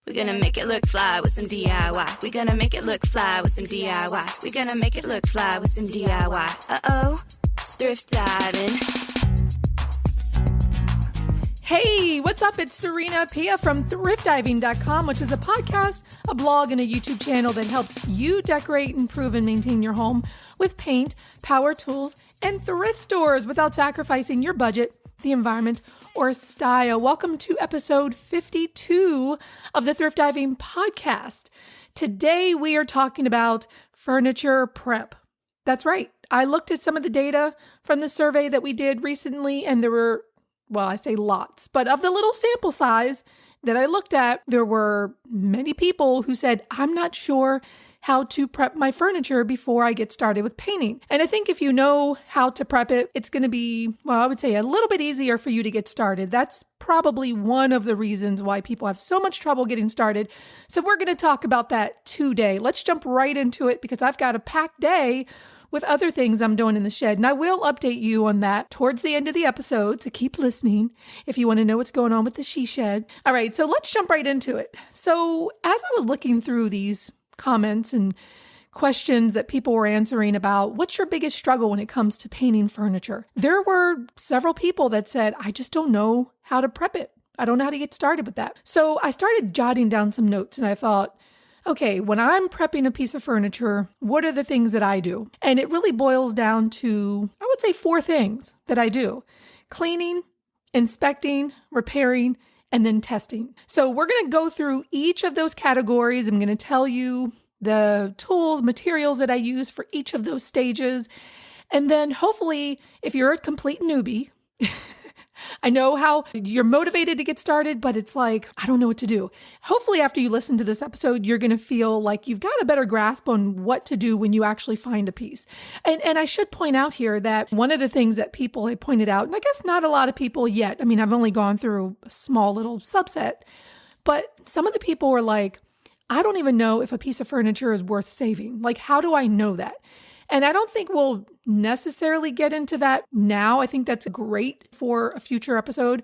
We're gonna make it look fly with some DIY. We're gonna make it look fly with some DIY. We're gonna make it look fly with some DIY. Uh-oh, thrift diving. Hey, what's up? It's Serena Pia from thriftiving.com, which is a podcast, a blog, and a YouTube channel that helps you decorate, improve, and maintain your home with paint, power tools, and thrift stores without sacrificing your budget, the environment, or style. Welcome to episode 52 of the Thrift Diving podcast. Today, we are talking about furniture prep. That's right. I looked at some of the data from the survey that we did recently, and there were, well, I say lots, but of the little sample size that I looked at, there were many people who said, I'm not sure how to prep my furniture before I get started with painting. And I think if you know how to prep it, it's going to be, well, I would say a little bit easier for you to get started. That's probably one of the reasons why people have so much trouble getting started. So we're going to talk about that today. Let's jump right into it because I've got a packed day with other things I'm doing in the shed. And I will update you on that towards the end of the episode, so keep listening if you want to know what's going on with the she shed. All right, so let's jump right into it. So as I was looking through these comments and questions that people were answering about what's your biggest struggle when it comes to painting furniture, there were several people that said, I just don't know how to prep it. I don't know how to get started with that. So I started jotting down some notes and I thought, okay, when I'm prepping a piece of furniture, what are the things that I do? And it really boils down to, I would say, 4 things that I do: cleaning, inspecting, repairing, and then testing. So we're going to go through each of those categories. I'm going to tell you the tools, materials that I use for each of those stages. And then hopefully, if you're a complete newbie, I know how you're motivated to get started, but it's like, I don't know what to do. Hopefully, after you listen to this episode, you're going to feel like you've got a better grasp on what to do when you actually find a piece. And I should point out here that one of the things that people had pointed out, and I guess not a lot of people yet, I mean, I've only gone through a small little subset, but some of the people were like, I don't even know if a piece of furniture is worth saving. Like, how do I know that? And I don't think we'll necessarily get into that now. I think that's great for a future episode.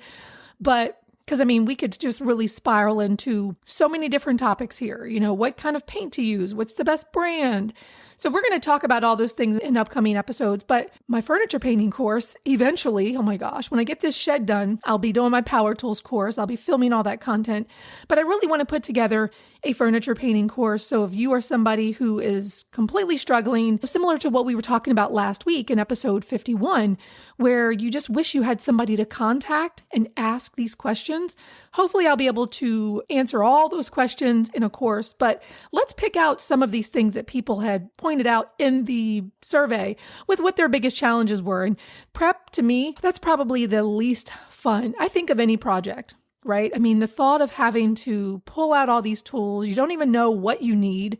But because, I mean, we could just really spiral into so many different topics here. You know, what kind of paint to use? What's the best brand? So we're going to talk about all those things in upcoming episodes. But my furniture painting course, eventually, oh my gosh, when I get this shed done, I'll be doing my power tools course. I'll be filming all that content. But I really want to put together a furniture painting course. So if you are somebody who is completely struggling, similar to what we were talking about last week in episode 51, where you just wish you had somebody to contact and ask these questions, hopefully I'll be able to answer all those questions in a course. But let's pick out some of these things that people had pointed out in the survey with what their biggest challenges were. And prep, to me, that's probably the least fun, I think, of any project. Right? I mean, the thought of having to pull out all these tools, you don't even know what you need.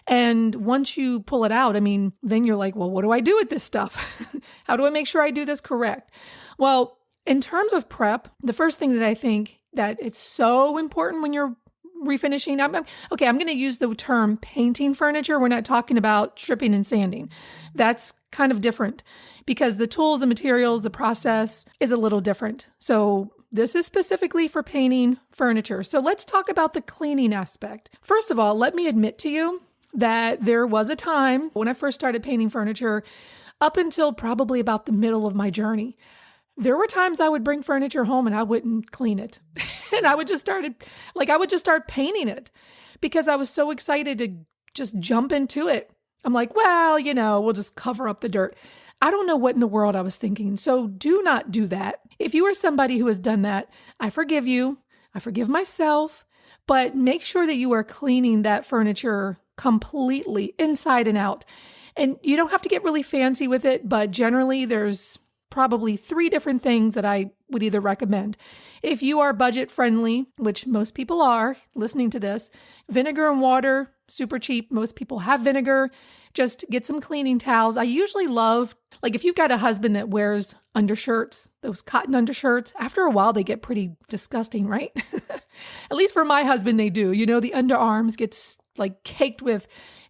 And once you pull it out, I mean, then you're like, well, what do I do with this stuff? How do I make sure I do this correct? Well, in terms of prep, the first thing that I think that it's so important when you're refinishing, I'm going to use the term painting furniture. We're not talking about stripping and sanding. That's kind of different because the tools, the materials, the process is a little different. So this is specifically for painting furniture. So let's talk about the cleaning aspect. First of all, let me admit to you that there was a time when I first started painting furniture, up until probably about the middle of my journey, there were times I would bring furniture home and I wouldn't clean it. And I would just start painting it because I was so excited to just jump into it. I'm like, well, you know, we'll just cover up the dirt. I don't know what in the world I was thinking. So do not do that. If you are somebody who has done that, I forgive you. I forgive myself. But make sure that you are cleaning that furniture completely inside and out. And you don't have to get really fancy with it, but generally there's probably 3 different things that I would either recommend. If you are budget friendly, which most people are listening to this, vinegar and water, super cheap. Most people have vinegar. Just get some cleaning towels. I usually love, like if you've got a husband that wears undershirts, those cotton undershirts, after a while they get pretty disgusting, right? At least for my husband, they do. You know, the underarms gets like caked with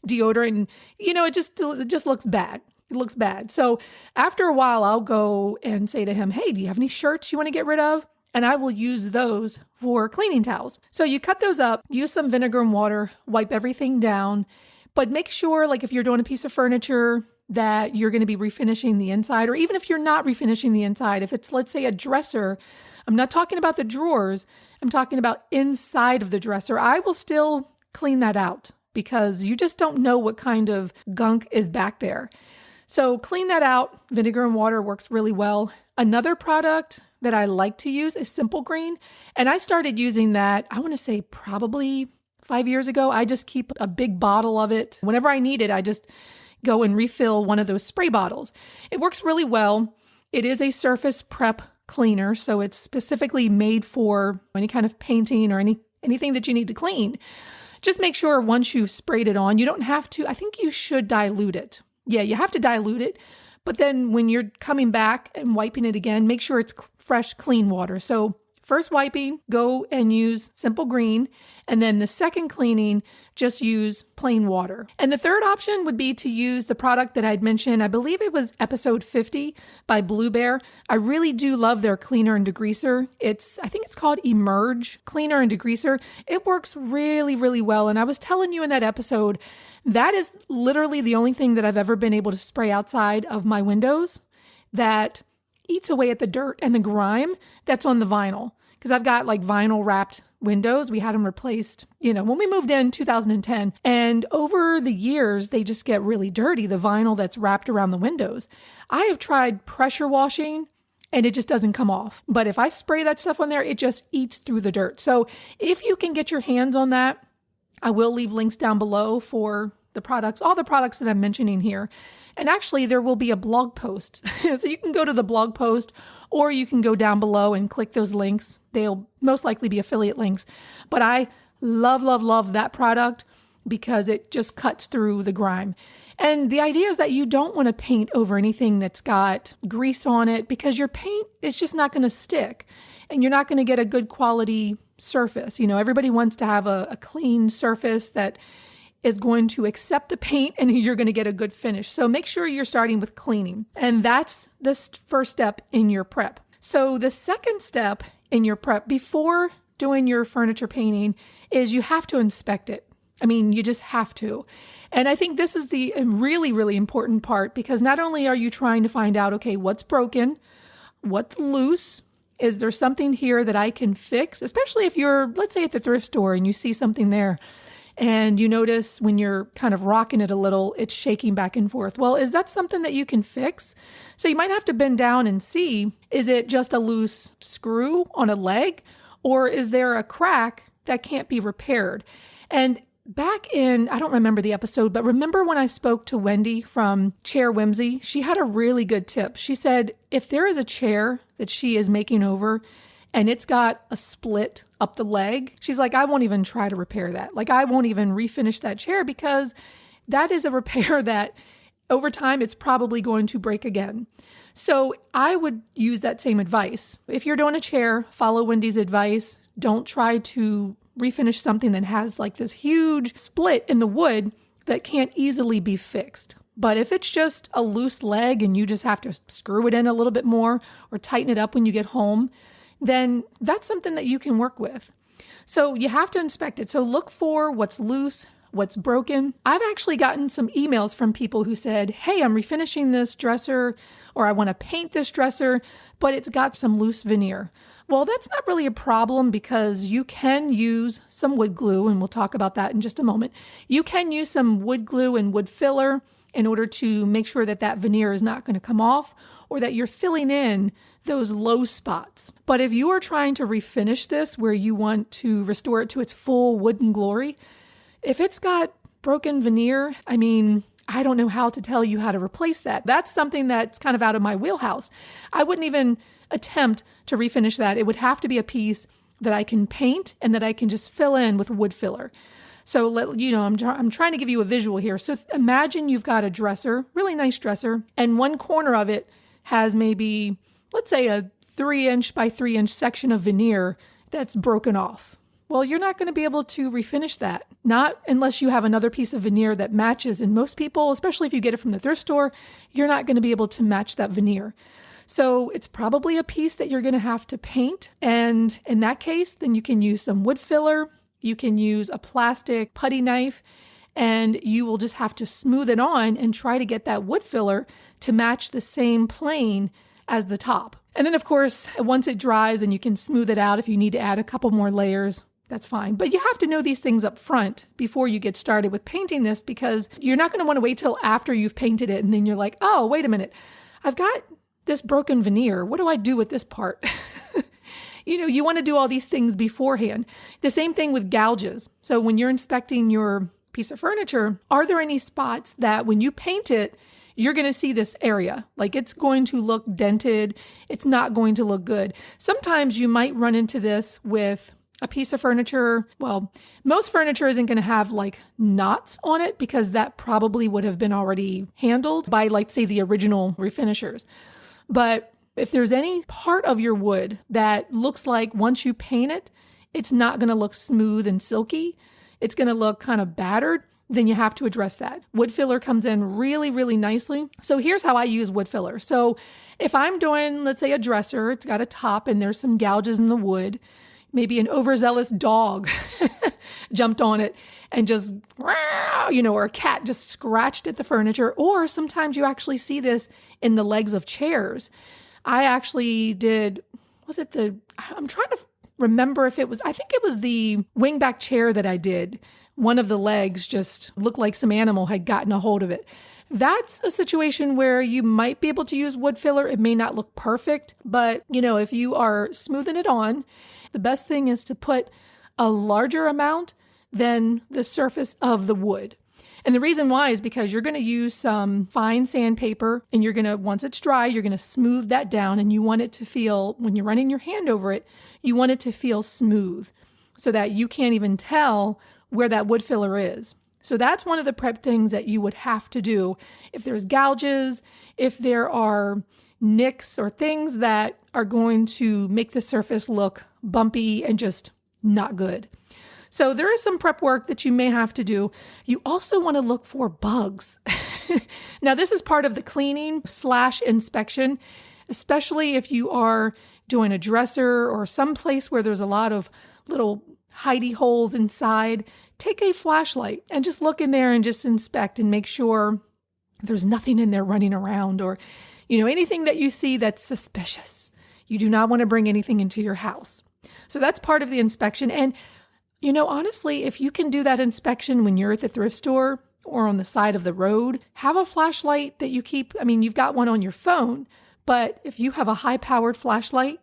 deodorant and, you know, it just looks bad. It looks bad. So after a while, I'll go and say to him, hey, do you have any shirts you want to get rid of? and I will use those for cleaning towels. So you cut those up, use some vinegar and water, wipe everything down, but make sure, like if you're doing a piece of furniture, that you're going to be refinishing the inside, or even if you're not refinishing the inside, if it's, let's say, a dresser, I'm not talking about the drawers, I'm talking about inside of the dresser, I will still clean that out because you just don't know what kind of gunk is back there. So clean that out. Vinegar and water works really well. Another product that I like to use is Simple Green. And I started using that, I want to say probably 5 years ago. I just keep a big bottle of it. Whenever I need it, I just go and refill one of those spray bottles. It works really well. It is a surface prep cleaner, so it's specifically made for any kind of painting or anything that you need to clean. Just make sure once you've sprayed it on, you don't have to, I think you should dilute it. Yeah, you have to dilute it. But then when you're coming back and wiping it again, make sure it's fresh, clean water. So first wiping, go and use Simple Green. And then the second cleaning, just use plain water. And the third option would be to use the product that I'd mentioned. I believe it was episode 50 by Blue Bear. I really do love their cleaner and degreaser. I think it's called Emerge Cleaner and Degreaser. It works really, really well. And I was telling you in that episode, that is literally the only thing that I've ever been able to spray outside of my windows that eats away at the dirt and the grime that's on the vinyl. Because I've got like vinyl wrapped windows. We had them replaced, when we moved in 2010. And over the years, they just get really dirty, the vinyl that's wrapped around the windows. I have tried pressure washing and it just doesn't come off. But if I spray that stuff on there, it just eats through the dirt. So if you can get your hands on that, I will leave links down below for the products, all the products that I'm mentioning here. And actually, there will be a blog post. So you can go to the blog post, or you can go down below and click those links. They'll most likely be affiliate links. But I love, love, love that product because it just cuts through the grime. And the idea is that you don't want to paint over anything that's got grease on it because your paint is just not going to stick and you're not going to get a good quality surface. Everybody wants to have a clean surface that is going to accept the paint and you're going to get a good finish. So make sure you're starting with cleaning. And that's the first step in your prep. So the second step in your prep before doing your furniture painting is you have to inspect it. I mean, you just have to. And I think this is the really, really important part because not only are you trying to find out, okay, what's broken, what's loose, is there something here that I can fix? Especially if you're, let's say at the thrift store and you see something there and you notice when you're kind of rocking it a little, it's shaking back and forth. Well, is that something that you can fix? So you might have to bend down and see, is it just a loose screw on a leg or is there a crack that can't be repaired? And back in, I don't remember the episode, but remember when I spoke to Wendy from Chair Whimsy? She had a really good tip. She said, if there is a chair that she is making over and it's got a split up the leg, she's like, I won't even try to repair that. Like, I won't even refinish that chair because that is a repair that over time, it's probably going to break again. So I would use that same advice. If you're doing a chair, follow Wendy's advice. Don't try to refinish something that has like this huge split in the wood that can't easily be fixed. But if it's just a loose leg and you just have to screw it in a little bit more or tighten it up when you get home, then that's something that you can work with. So you have to inspect it. So look for what's loose, what's broken. I've actually gotten some emails from people who said, hey, I'm refinishing this dresser, or I want to paint this dresser, but it's got some loose veneer. Well, that's not really a problem because you can use some wood glue, and we'll talk about that in just a moment. You can use some wood glue and wood filler in order to make sure that that veneer is not going to come off or that you're filling in those low spots. But if you are trying to refinish this where you want to restore it to its full wooden glory, if it's got broken veneer, I mean, I don't know how to tell you how to replace that. That's something that's kind of out of my wheelhouse. I wouldn't even attempt to refinish that. It would have to be a piece that I can paint and that I can just fill in with wood filler. So, I'm trying to give you a visual here. So imagine you've got a dresser, really nice dresser, and one corner of it has maybe, let's say, a 3-inch by 3-inch section of veneer that's broken off. Well, you're not going to be able to refinish that, not unless you have another piece of veneer that matches. And most people, especially if you get it from the thrift store, you're not going to be able to match that veneer. So it's probably a piece that you're going to have to paint. And in that case, then you can use some wood filler. You can use a plastic putty knife, and you will just have to smooth it on and try to get that wood filler to match the same plane as the top. And then, of course, once it dries and you can smooth it out, if you need to add a couple more layers, that's fine. But you have to know these things up front before you get started with painting this, because you're not going to want to wait till after you've painted it and then you're like, oh, wait a minute, I've got this broken veneer. What do I do with this part? You want to do all these things beforehand. The same thing with gouges. So when you're inspecting your piece of furniture, are there any spots that when you paint it, you're going to see this area? Like it's going to look dented. It's not going to look good. Sometimes you might run into this with a piece of furniture. Well, most furniture isn't going to have like knots on it because that probably would have been already handled by, like, say, the original refinishers. But if there's any part of your wood that looks like once you paint it, it's not going to look smooth and silky, it's going to look kind of battered, then you have to address that. Wood filler comes in really, really nicely. So here's how I use wood filler. So if I'm doing, let's say, a dresser, it's got a top and there's some gouges in the wood, maybe an overzealous dog jumped on it and just, or a cat just scratched at the furniture. Or sometimes you actually see this in the legs of chairs. I actually did, I'm trying to remember if I think it was the wingback chair that I did. One of the legs just looked like some animal had gotten a hold of it. That's a situation where you might be able to use wood filler. It may not look perfect, but if you are smoothing it on, the best thing is to put a larger amount than the surface of the wood. And the reason why is because you're going to use some fine sandpaper, and you're going to, once it's dry, you're going to smooth that down, and you want it to feel, when you're running your hand over it, you want it to feel smooth so that you can't even tell where that wood filler is. So that's one of the prep things that you would have to do. If there's gouges, if there are nicks or things that are going to make the surface look bumpy and just not good. So there is some prep work that you may have to do. You also want to look for bugs. Now, this is part of the cleaning/inspection, especially if you are doing a dresser or some place where there's a lot of little hidey holes inside. Take a flashlight and just look in there and just inspect and make sure there's nothing in there running around, or anything that you see that's suspicious. You do not want to bring anything into your house. So that's part of the inspection. And honestly, if you can do that inspection when you're at the thrift store or on the side of the road, have a flashlight that you keep. You've got one on your phone, but if you have a high-powered flashlight,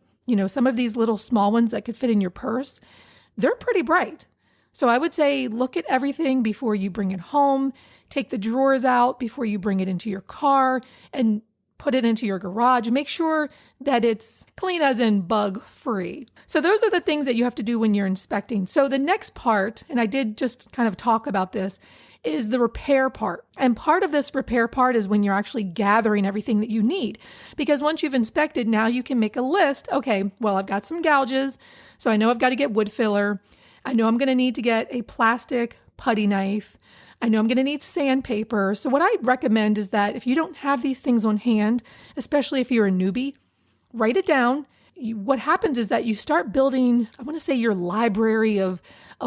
some of these little small ones that could fit in your purse, they're pretty bright. So I would say look at everything before you bring it home. Take the drawers out before you bring it into your car and put it into your garage, and make sure that it's clean, as in bug-free. So those are the things that you have to do when you're inspecting. So the next part, and I did just kind of talk about this, is the repair part. And part of this repair part is when you're actually gathering everything that you need. Because once you've inspected, now you can make a list. Okay, well, I've got some gouges, so I know I've got to get wood filler. I know I'm going to need to get a plastic putty knife. I know I'm going to need sandpaper. So what I recommend is that if you don't have these things on hand, especially if you're a newbie, write it down. What happens is that you start building, I want to say, your library of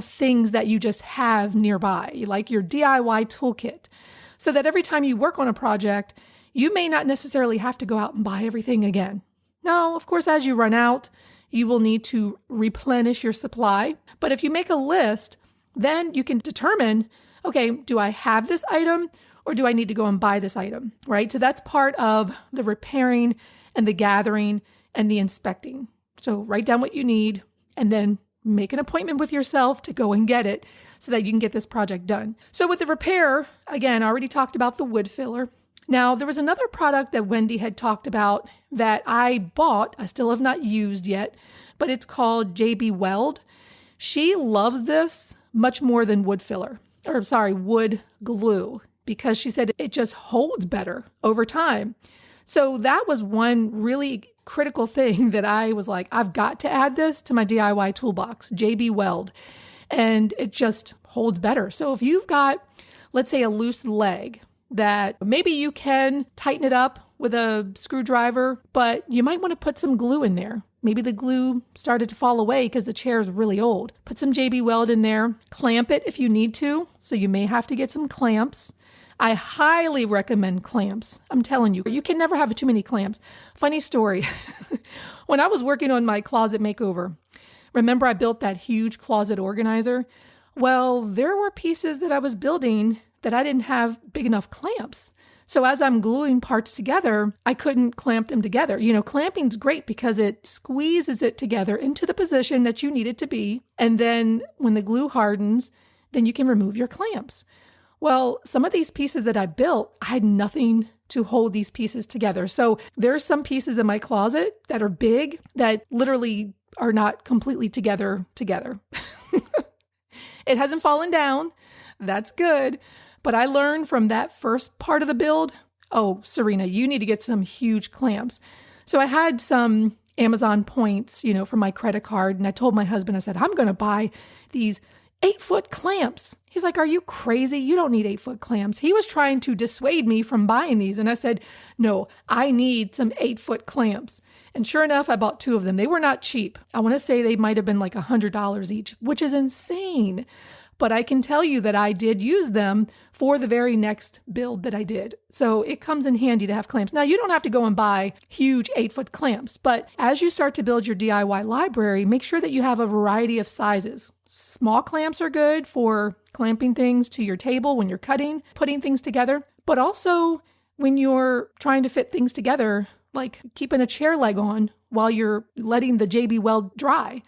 things that you just have nearby, like your DIY toolkit, so that every time you work on a project, you may not necessarily have to go out and buy everything again. Now, of course, as you run out, you will need to replenish your supply. But if you make a list, then you can determine, okay, do I have this item or do I need to go and buy this item, right? So that's part of the repairing and the gathering and the inspecting. So write down what you need and then make an appointment with yourself to go and get it so that you can get this project done. So with the repair, again, I already talked about the wood filler. Now, there was another product that Wendy had talked about that I bought, I still have not used yet, but it's called JB Weld. She loves this much more than wood glue, because she said it just holds better over time. So that was one really critical thing that I was like, I've got to add this to my DIY toolbox, JB Weld, and it just holds better. So if you've got, let's say, a loose leg that maybe you can tighten it up with a screwdriver, but you might want to put some glue in there. Maybe the glue started to fall away because the chair is really old. Put some JB Weld in there, clamp it if you need to. So you may have to get some clamps. I highly recommend clamps. I'm telling you, you can never have too many clamps. Funny story. When I was working on my closet makeover, remember I built that huge closet organizer? Well, there were pieces that I was building that I didn't have big enough clamps. So as I'm gluing parts together, I couldn't clamp them together. Clamping's great because it squeezes it together into the position that you need it to be. And then when the glue hardens, then you can remove your clamps. Well, some of these pieces that I built, I had nothing to hold these pieces together. So there's some pieces in my closet that are big that literally are not completely together. It hasn't fallen down. That's good. But I learned from that first part of the build, oh, Serena, you need to get some huge clamps. So I had some Amazon points, from my credit card. And I told my husband, I said, I'm going to buy these 8-foot clamps. He's like, are you crazy? You don't need 8-foot clamps. He was trying to dissuade me from buying these. And I said, no, I need some 8-foot clamps. And sure enough, I bought 2 of them. They were not cheap. I want to say they might have been like $100 each, which is insane. But I can tell you that I did use them for the very next build that I did. So it comes in handy to have clamps. Now, you don't have to go and buy huge 8-foot clamps, but as you start to build your DIY library, make sure that you have a variety of sizes. Small clamps are good for clamping things to your table when you're putting things together, but also when you're trying to fit things together, like keeping a chair leg on while you're letting the JB Weld dry.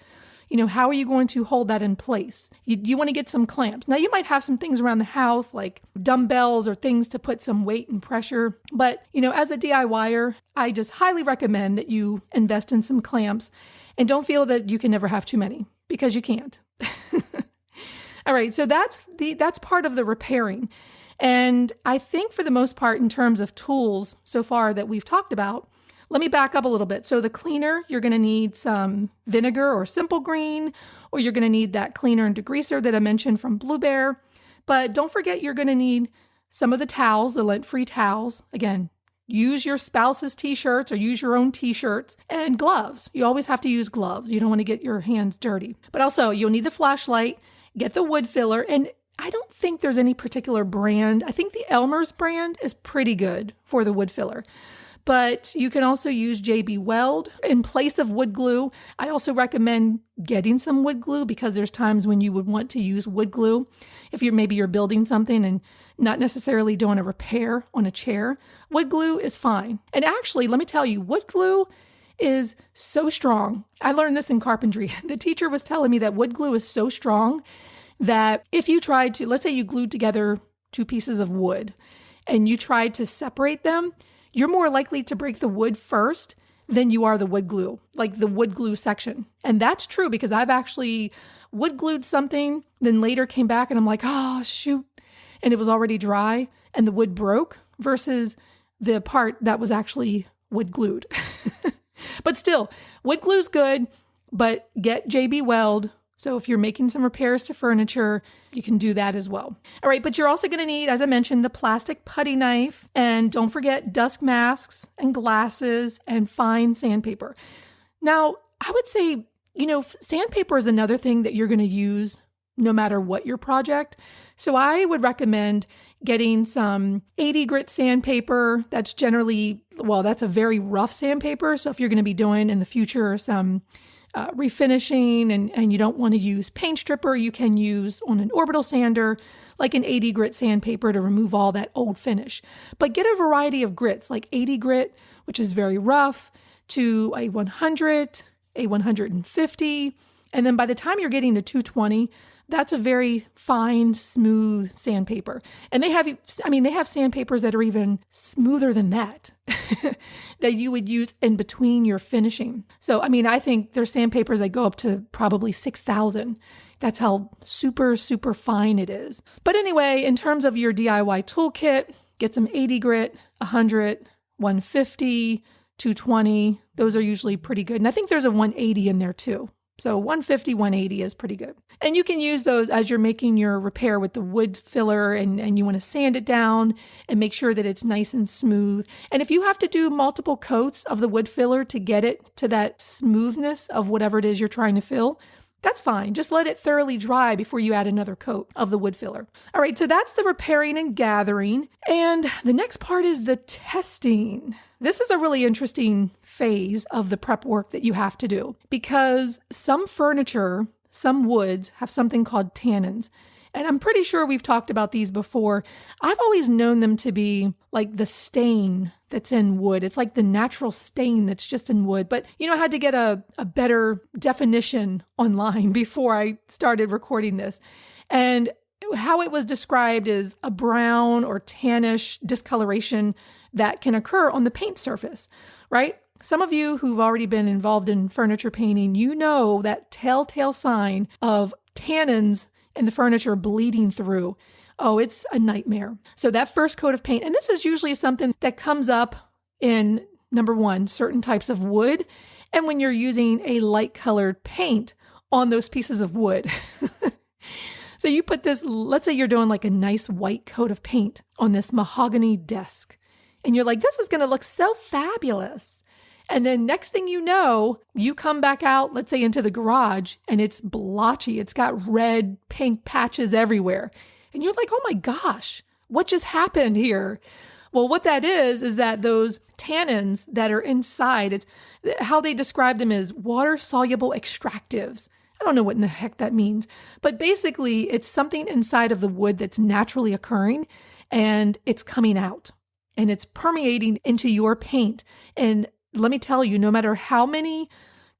How are you going to hold that in place? You want to get some clamps. Now, you might have some things around the house like dumbbells or things to put some weight and pressure. But, as a DIYer, I just highly recommend that you invest in some clamps and don't feel that you can never have too many because you can't. All right. So that's part of the repairing. And I think for the most part, in terms of tools so far that we've talked about, let me back up a little bit. So the cleaner, you're going to need some vinegar or simple green, or you're going to need that cleaner and degreaser that I mentioned from Blue Bear. But don't forget, you're going to need some of the towels, the lint-free towels. Again, use your spouse's t-shirts or use your own t-shirts, and gloves. You always have to use gloves. You don't want to get your hands dirty. But also, you'll need the flashlight, get the wood filler, and I don't think there's any particular brand. I think the Elmer's brand is pretty good for the wood filler. But you can also use JB Weld in place of wood glue. I also recommend getting some wood glue because there's times when you would want to use wood glue. If you're building something and not necessarily doing a repair on a chair, wood glue is fine. And actually, let me tell you, wood glue is so strong. I learned this in carpentry. The teacher was telling me that wood glue is so strong that if you tried to, let's say you glued together 2 pieces of wood and you tried to separate them, you're more likely to break the wood first than you are the wood glue, like the wood glue section. And that's true because I've actually wood glued something, then later came back and I'm like, oh, shoot. And it was already dry and the wood broke versus the part that was actually wood glued. But still, wood glue's good, but get JB Weld. So if you're making some repairs to furniture, you can do that as well. All right, but you're also going to need, as I mentioned, the plastic putty knife. And don't forget dust masks and glasses and fine sandpaper. Now, I would say, sandpaper is another thing that you're going to use no matter what your project. So I would recommend getting some 80 grit sandpaper. That's that's a very rough sandpaper. So if you're going to be doing in the future some refinishing and you don't want to use paint stripper, you can use on an orbital sander, like an 80 grit sandpaper to remove all that old finish. But get a variety of grits, like 80 grit, which is very rough, to a 100, a 150. And then by the time you're getting to 220, that's a very fine, smooth sandpaper. And they have sandpapers that are even smoother than that, that you would use in between your finishing. So, I think there's sandpapers that go up to probably 6,000. That's how super, super fine it is. But anyway, in terms of your DIY toolkit, get some 80 grit, 100, 150, 220. Those are usually pretty good. And I think there's a 180 in there too. So 150, 180 is pretty good. And you can use those as you're making your repair with the wood filler and you want to sand it down and make sure that it's nice and smooth. And if you have to do multiple coats of the wood filler to get it to that smoothness of whatever it is you're trying to fill, that's fine. Just let it thoroughly dry before you add another coat of the wood filler. All right, so that's the repairing and gathering. And the next part is the testing. This is a really interesting phase of the prep work that you have to do because some furniture, some woods have something called tannins. And I'm pretty sure we've talked about these before. I've always known them to be like the stain that's in wood. It's like the natural stain that's just in wood. But, I had to get a better definition online before I started recording this. And how it was described is a brown or tannish discoloration that can occur on the paint surface, right? Some of you who've already been involved in furniture painting, you know that telltale sign of tannins in the furniture bleeding through. Oh, it's a nightmare. So that first coat of paint, and this is usually something that comes up in, number one, certain types of wood, and when you're using a light colored paint on those pieces of wood. So you put this, let's say you're doing like a nice white coat of paint on this mahogany desk, and you're like, this is going to look so fabulous. And then next thing you know, you come back out, let's say into the garage, and it's blotchy. It's got red, pink patches everywhere. And you're like, oh my gosh, what just happened here? Well, what that is that those tannins that are inside, it's how they describe them is water-soluble extractives. I don't know what in the heck that means, but basically it's something inside of the wood that's naturally occurring and it's coming out and it's permeating into your paint. And let me tell you, no matter how many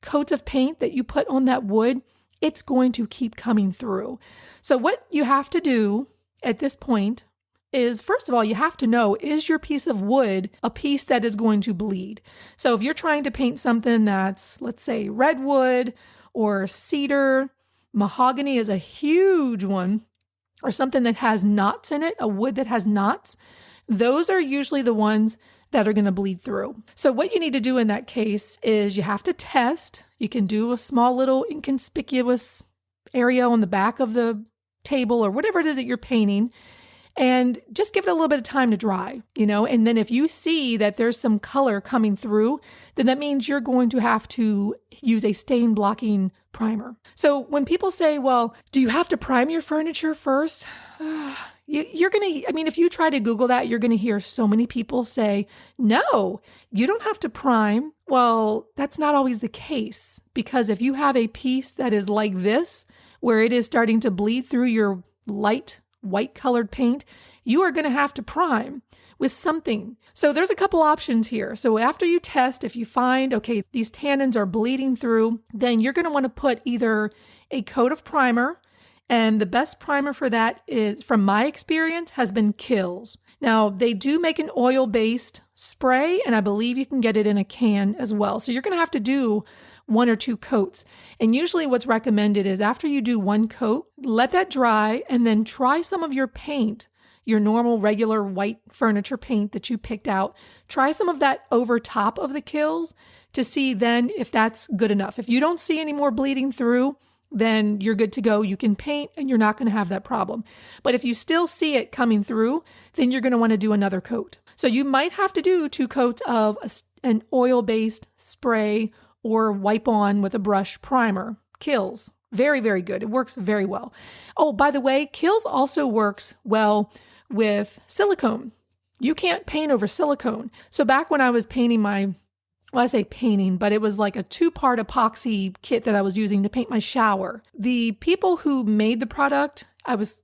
coats of paint that you put on that wood, it's going to keep coming through. So what you have to do at this point is, first of all, you have to know, is your piece of wood a piece that is going to bleed? So if you're trying to paint something that's, let's say, redwood or cedar, mahogany is a huge one, or something that has knots in it, a wood that has knots, those are usually the ones that are going to bleed through. So what you need to do in that case is you have to test. You can do a small little inconspicuous area on the back of the table or whatever it is that you're painting, and just give it a little bit of time to dry, and then if you see that there's some color coming through, then that means you're going to have to use a stain blocking primer. So when people say, well, do you have to prime your furniture first? You're going to, if you try to Google that, you're going to hear so many people say, no, you don't have to prime. Well, that's not always the case, because if you have a piece that is like this, where it is starting to bleed through your light white colored paint, you are going to have to prime with something. So there's a couple options here. So after you test, if you find, okay, these tannins are bleeding through, then you're going to want to put either a coat of primer, and the best primer for that is, from my experience, has been Kills. Now, they do make an oil-based spray, and I believe you can get it in a can as well. So you're going to have to do 1 or 2 coats. And usually what's recommended is after you do 1 coat, let that dry and then try some of your paint, your normal regular white furniture paint that you picked out. Try some of that over top of the Kills to see then if that's good enough. If you don't see any more bleeding through, then you're good to go. You can paint and you're not going to have that problem. But if you still see it coming through, then you're going to want to do another coat. So you might have to do 2 coats of an oil-based spray or wipe on with a brush primer. Kills. Very, very good. It works very well. Oh, by the way, Kills also works well with silicone. You can't paint over silicone. So back when I was painting I say painting, but it was like a 2-part epoxy kit that I was using to paint my shower. The people who made the product, I was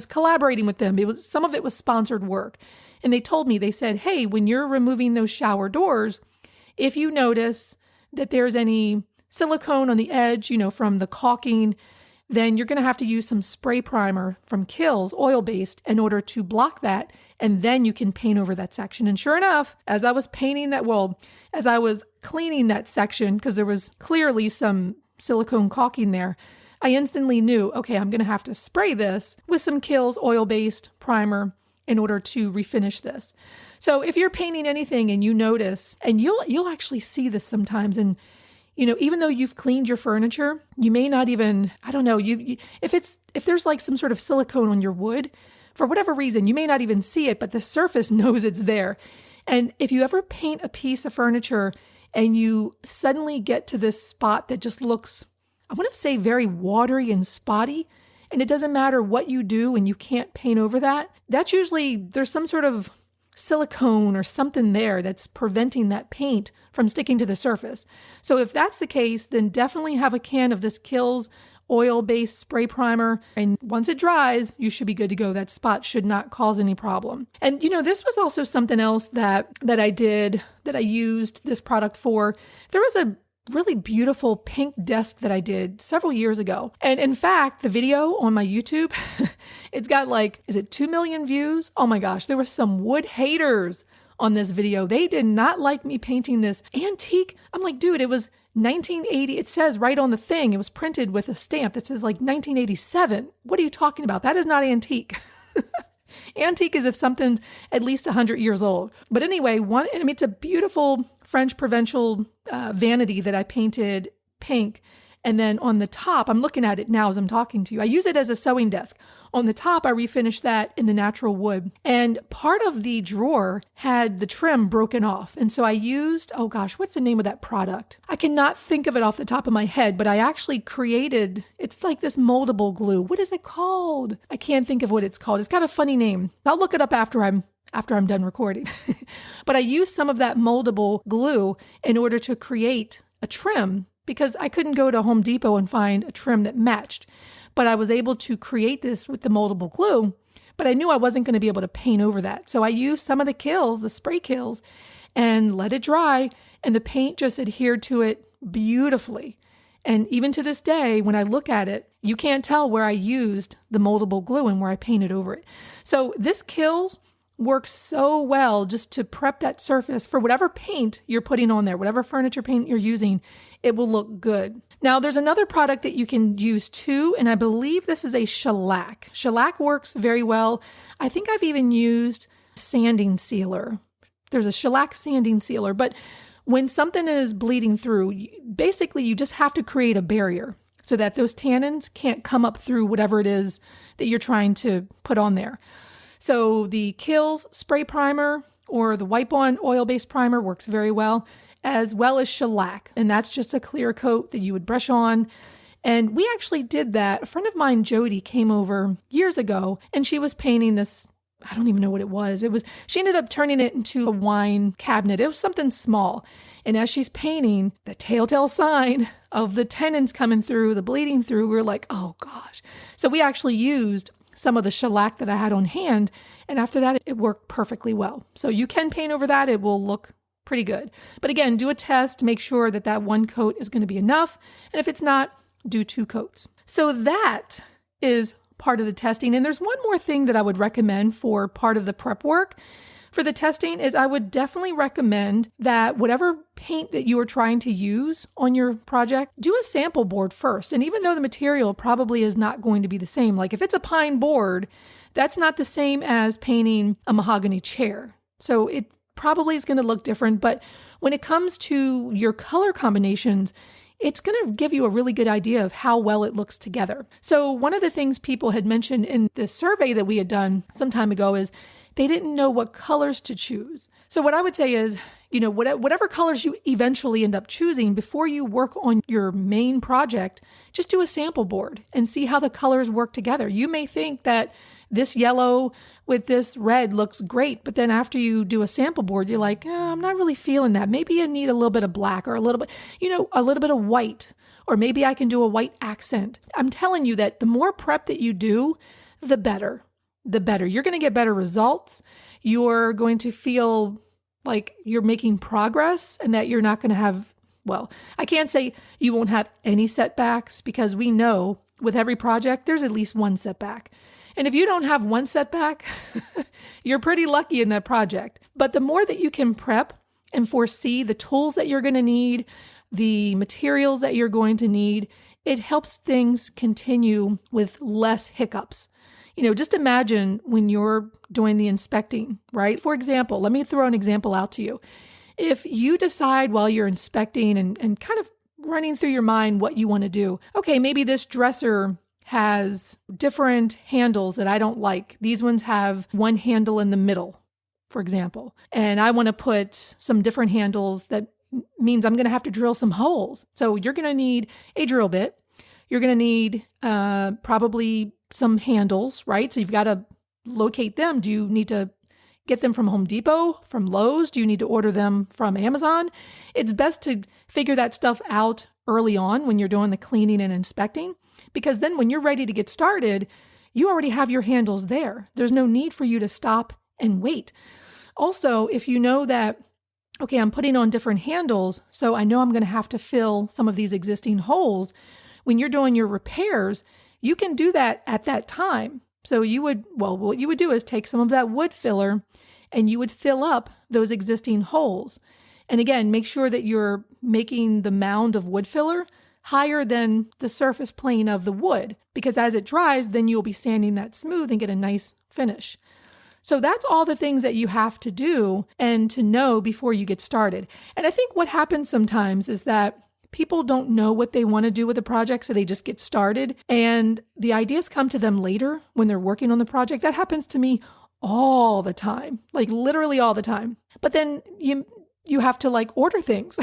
collaborating with them. Some of it was sponsored work. And they told me, they said, hey, when you're removing those shower doors, if you notice that there's any silicone on the edge, from the caulking, then you're going to have to use some spray primer from Kills, oil-based, in order to block that. And then you can paint over that section. And sure enough, as I was cleaning that section, because there was clearly some silicone caulking there, I instantly knew, okay, I'm going to have to spray this with some Kills oil-based primer in order to refinish this. So if you're painting anything and you notice, and you'll actually see this sometimes, and even though you've cleaned your furniture, you may not even, I don't know, if there's like some sort of silicone on your wood, for whatever reason, you may not even see it, but the surface knows it's there. And if you ever paint a piece of furniture and you suddenly get to this spot that just looks, I want to say very watery and spotty, and it doesn't matter what you do and you can't paint over that, that's usually, there's some sort of silicone or something there that's preventing that paint from sticking to the surface. So if that's the case, then definitely have a can of this Kills oil-based spray primer. And once it dries, you should be good to go. That spot should not cause any problem. And this was also something else that I used this product for. There was a really beautiful pink desk that I did several years ago. And in fact, the video on my YouTube, it's got is it 2 million views? Oh my gosh, there were some wood haters on this video. They did not like me painting this antique. I'm like, dude, it was 1980. It says right on the thing, it was printed with a stamp that says 1987. What are you talking about? That is not antique. Antique is if something's at least 100 years old. But anyway, it's a beautiful French provincial vanity that I painted pink. And then on the top, I'm looking at it now as I'm talking to you. I use it as a sewing desk. On the top, I refinished that in the natural wood. And part of the drawer had the trim broken off. And so I used, oh gosh, what's the name of that product? I cannot think of it off the top of my head, but I actually created, it's like this moldable glue. What is it called? I can't think of what it's called. It's got a funny name. I'll look it up after I'm done recording. But I used some of that moldable glue in order to create a trim, because I couldn't go to Home Depot and find a trim that matched. But I was able to create this with the moldable glue, but I knew I wasn't going to be able to paint over that. So I used some of the Kills, the spray Kills, and let it dry, and the paint just adhered to it beautifully. And even to this day, when I look at it, you can't tell where I used the moldable glue and where I painted over it. So this Kills works so well just to prep that surface for whatever paint you're putting on there, whatever furniture paint you're using, it will look good. Now, there's another product that you can use too, and I believe this is a shellac. Shellac works very well. I think I've even used sanding sealer. There's a shellac sanding sealer, but when something is bleeding through, basically you just have to create a barrier so that those tannins can't come up through whatever it is that you're trying to put on there. So the Kills spray primer or the wipe-on oil-based primer works very well as shellac. And that's just a clear coat that you would brush on. And we actually did that. A friend of mine, Jody, came over years ago and she was painting this, I don't even know what it was. She ended up turning it into a wine cabinet. It was something small. And as she's painting, the telltale sign of the tendons coming through, the bleeding through, we were like, oh gosh. So we actually used some of the shellac that I had on hand. And after that, it worked perfectly well. So you can paint over that. It will look pretty good. But again, do a test, make sure that one coat is going to be enough. And if it's not, do 2 coats. So that is part of the testing. And there's one more thing that I would recommend for part of the prep work for the testing is I would definitely recommend that whatever paint that you are trying to use on your project, do a sample board first. And even though the material probably is not going to be the same, like if it's a pine board, that's not the same as painting a mahogany chair. So it probably is going to look different. But when it comes to your color combinations, it's going to give you a really good idea of how well it looks together. So one of the things people had mentioned in this survey that we had done some time ago is they didn't know what colors to choose. So what I would say is, whatever colors you eventually end up choosing before you work on your main project, just do a sample board and see how the colors work together. You may think that this yellow with this red looks great, but then after you do a sample board, you're like, I'm not really feeling that. Maybe I need a little bit of black or a little bit of white, or maybe I can do a white accent. I'm telling you that the more prep that you do, the better. You're going to get better results. You're going to feel like you're making progress and that you're not going to have, I can't say you won't have any setbacks, because we know with every project, there's at least one setback. And if you don't have one setback, you're pretty lucky in that project. But the more that you can prep and foresee the tools that you're going to need, the materials that you're going to need, it helps things continue with less hiccups. Just imagine when you're doing the inspecting, right? For example, let me throw an example out to you. If you decide while you're inspecting and kind of running through your mind what you want to do. Okay, maybe this dresser has different handles that I don't like. These ones have one handle in the middle, for example. And I want to put some different handles that means I'm going to have to drill some holes. So you're going to need a drill bit. You're going to need probably some handles, right? So you've got to locate them. Do you need to get them from Home Depot, from Lowe's? Do you need to order them from Amazon? It's best to figure that stuff out early on when you're doing the cleaning and inspecting, because then when you're ready to get started, you already have your handles there. There's no need for you to stop and wait. Also, if you know that, okay, I'm putting on different handles, so I know I'm going to have to fill some of these existing holes, when you're doing your repairs, you can do that at that time. So what you would do is take some of that wood filler and you would fill up those existing holes. And again, make sure that you're making the mound of wood filler higher than the surface plane of the wood, because as it dries, then you'll be sanding that smooth and get a nice finish. So that's all the things that you have to do and to know before you get started. And I think what happens sometimes is that people don't know what they want to do with a project, so they just get started and the ideas come to them later when they're working on the project. That happens to me all the time, like literally all the time. But then you have to like order things.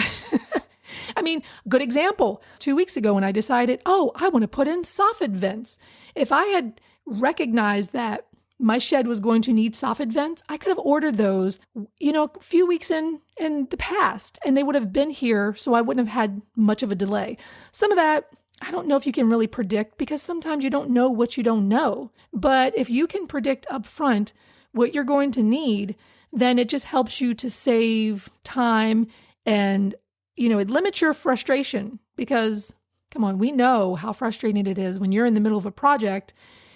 I mean, good example, 2 weeks ago when I decided, I want to put in soffit vents. If I had recognized that my shed was going to need soffit vents, I could have ordered those, a few weeks in the past, and they would have been here, so I wouldn't have had much of a delay. Some of that, I don't know if you can really predict, because sometimes you don't know what you don't know. But if you can predict up front what you're going to need, then it just helps you to save time and, it limits your frustration, because, come on, we know how frustrating it is when you're in the middle of a project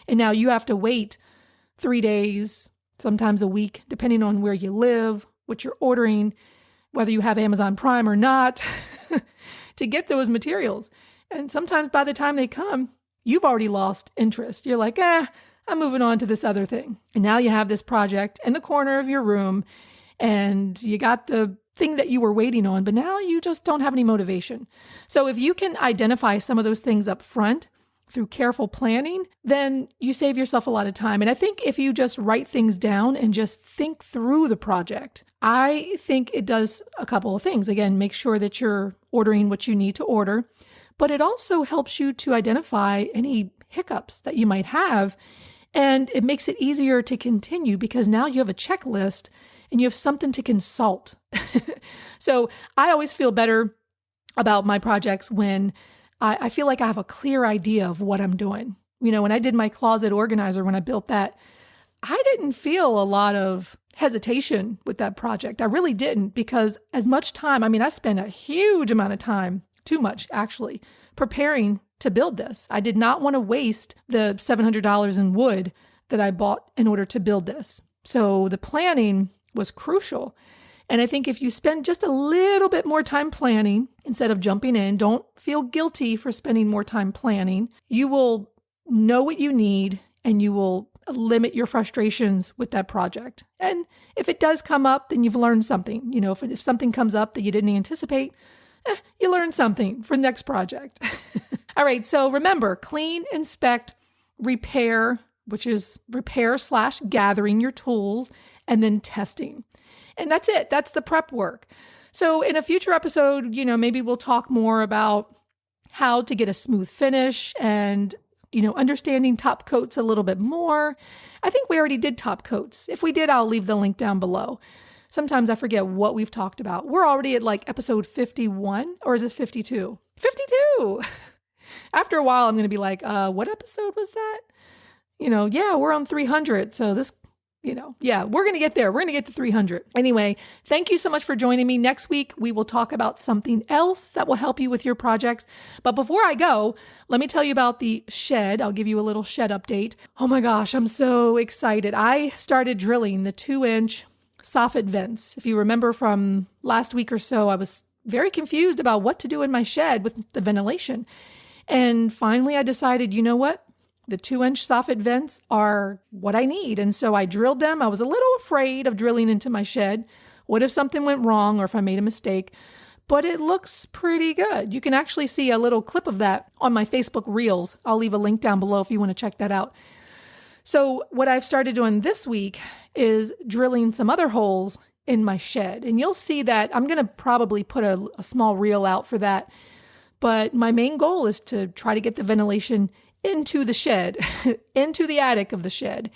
and now you have to wait 3 days, sometimes a week, depending on where you live, what you're ordering, whether you have Amazon Prime or not, to get those materials. And sometimes by the time they come, you've already lost interest. You're like, I'm moving on to this other thing. And now you have this project in the corner of your room and you got the thing that you were waiting on, but now you just don't have any motivation. So if you can identify some of those things up front through careful planning, then you save yourself a lot of time. And I think if you just write things down and just think through the project, I think it does a couple of things. Again, make sure that you're ordering what you need to order, but it also helps you to identify any hiccups that you might have. And it makes it easier to continue because now you have a checklist and you have something to consult. So I always feel better about my projects when I feel like I have a clear idea of what I'm doing. When I did my closet organizer, when I built that, I didn't feel a lot of hesitation with that project. I really didn't, because as much time, I spent a huge amount of time, too much actually, preparing to build this. I did not want to waste the $700 in wood that I bought in order to build this. So the planning was crucial. And I think if you spend just a little bit more time planning instead of jumping in, don't feel guilty for spending more time planning. You will know what you need and you will limit your frustrations with that project. And if it does come up, then you've learned something. If something comes up that you didn't anticipate, you learn something for the next project. All right. So remember, clean, inspect, repair, which is repair/gathering your tools, and then testing. And that's it. That's the prep work. So in a future episode, maybe we'll talk more about how to get a smooth finish and, understanding top coats a little bit more. I think we already did top coats. If we did, I'll leave the link down below. Sometimes I forget what we've talked about. We're already at like episode 51, or is this 52? 52! After a while, I'm going to be like, what episode was that? We're on 300. So this, we're going to get there. We're going to get to 300. Anyway, thank you so much for joining me. Next week, we will talk about something else that will help you with your projects. But before I go, let me tell you about the shed. I'll give you a little shed update. Oh my gosh, I'm so excited. I started drilling the 2-inch soffit vents. If you remember from last week or so, I was very confused about what to do in my shed with the ventilation. And finally, I decided, you know what? The 2-inch soffit vents are what I need. And so I drilled them. I was a little afraid of drilling into my shed. What if something went wrong or if I made a mistake? but it looks pretty good. You can actually see a little clip of that on my Facebook Reels. I'll leave a link down below if you want to check that out. So what I've started doing this week is drilling some other holes in my shed. And you'll see that I'm going to probably put a small reel out for that. But my main goal is to try to get the ventilation into the shed, into the attic of the shed.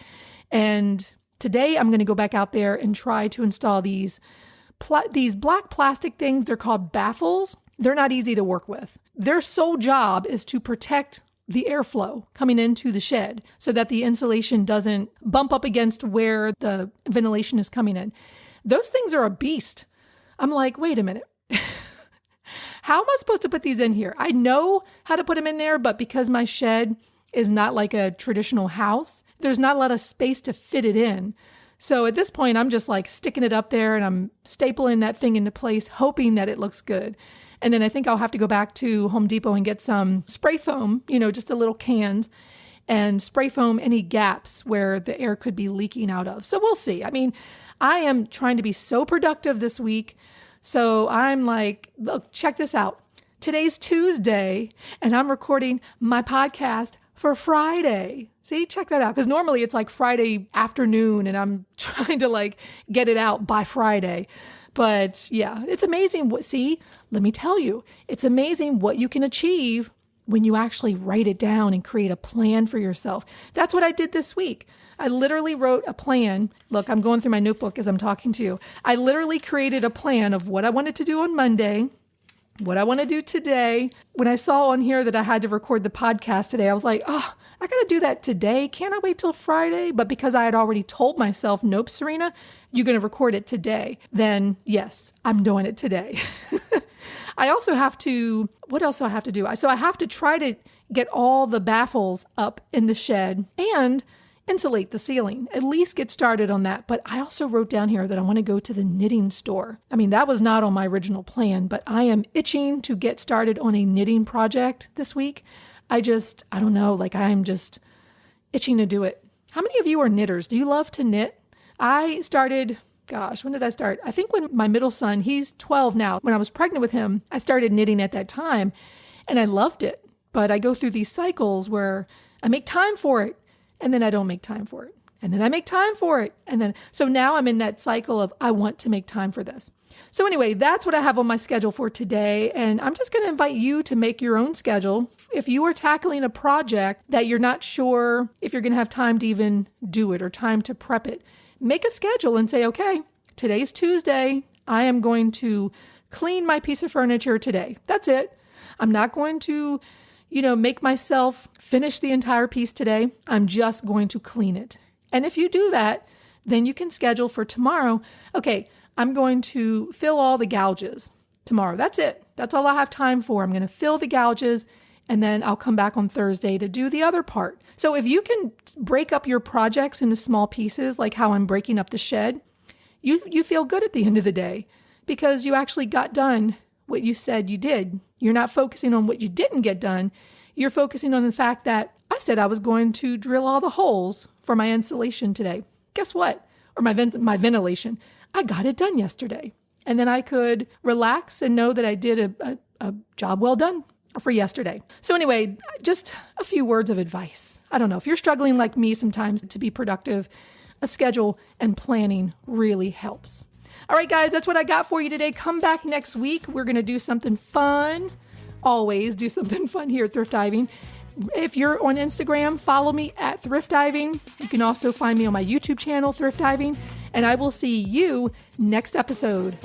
And today I'm going to go back out there and try to install these black plastic things. They're called baffles. They're not easy to work with. Their sole job is to protect the airflow coming into the shed so that the insulation doesn't bump up against where the ventilation is coming in. Those things are a beast. I'm like, wait a minute. How am I supposed to put these in here? I know how to put them in there, but because my shed is not like a traditional house, there's not a lot of space to fit it in. So at this point, I'm just like sticking it up there and I'm stapling that thing into place, hoping that it looks good. And then I think I'll have to go back to Home Depot and get some spray foam, just a little cans, and spray foam any gaps where the air could be leaking out of. So we'll see. I mean, I am trying to be so productive this week. So I'm like, look, check this out. Today's Tuesday and I'm recording my podcast for Friday. See, check that out. Because normally it's like Friday afternoon and I'm trying to like get it out by Friday. But yeah, it's amazing let me tell you, it's amazing what you can achieve when you actually write it down and create a plan for yourself. That's what I did this week. I literally wrote a plan. Look, I'm going through my notebook as I'm talking to you. I literally created a plan of what I wanted to do on Monday, what I want to do today. When I saw on here that I had to record the podcast today, I was like, oh, I got to do that today. Can't I wait till Friday? But because I had already told myself, nope, Serena, you're going to record it today. Then yes, I'm doing it today. I also have to, what else do I have to do? So I have to try to get all the baffles up in the shed and insulate the ceiling, at least get started on that. But I also wrote down here that I want to go to the knitting store. I mean, that was not on my original plan, but I am itching to get started on a knitting project this week. I don't know, like I'm just itching to do it. How many of you are knitters? Do you love to knit? I started, when did I start? I think when my middle son, he's 12 now. When I was pregnant with him, I started knitting at that time and I loved it. But I go through these cycles where I make time for it and then I don't make time for it. And then I make time for it. So now I'm in that cycle of I want to make time for this. So anyway, that's what I have on my schedule for today. And I'm just going to invite you to make your own schedule. If you are tackling a project that you're not sure if you're going to have time to even do it or time to prep it, make a schedule and say, okay, today's Tuesday. I am going to clean my piece of furniture today. That's it. I'm not going to, make myself finish the entire piece today. I'm just going to clean it. And if you do that, then you can schedule for tomorrow. Okay, I'm going to fill all the gouges tomorrow. That's it. That's all I have time for. I'm going to fill the gouges and then I'll come back on Thursday to do the other part. So if you can break up your projects into small pieces, like how I'm breaking up the shed, you feel good at the end of the day because you actually got done what you said you did. You're not focusing on what you didn't get done. You're focusing on the fact that I said I was going to drill all the holes for my insulation today. Guess what? Or my ventilation. I got it done yesterday. And then I could relax and know that I did a job well done for yesterday. So anyway, just a few words of advice. I don't know if you're struggling like me sometimes to be productive, a schedule and planning really helps. All right, guys, that's what I got for you today. Come back next week. We're going to do something fun. Always do something fun here at Thrift Diving. If you're on Instagram, follow me at Thrift Diving. You can also find me on my YouTube channel, Thrift Diving. And I will see you next episode.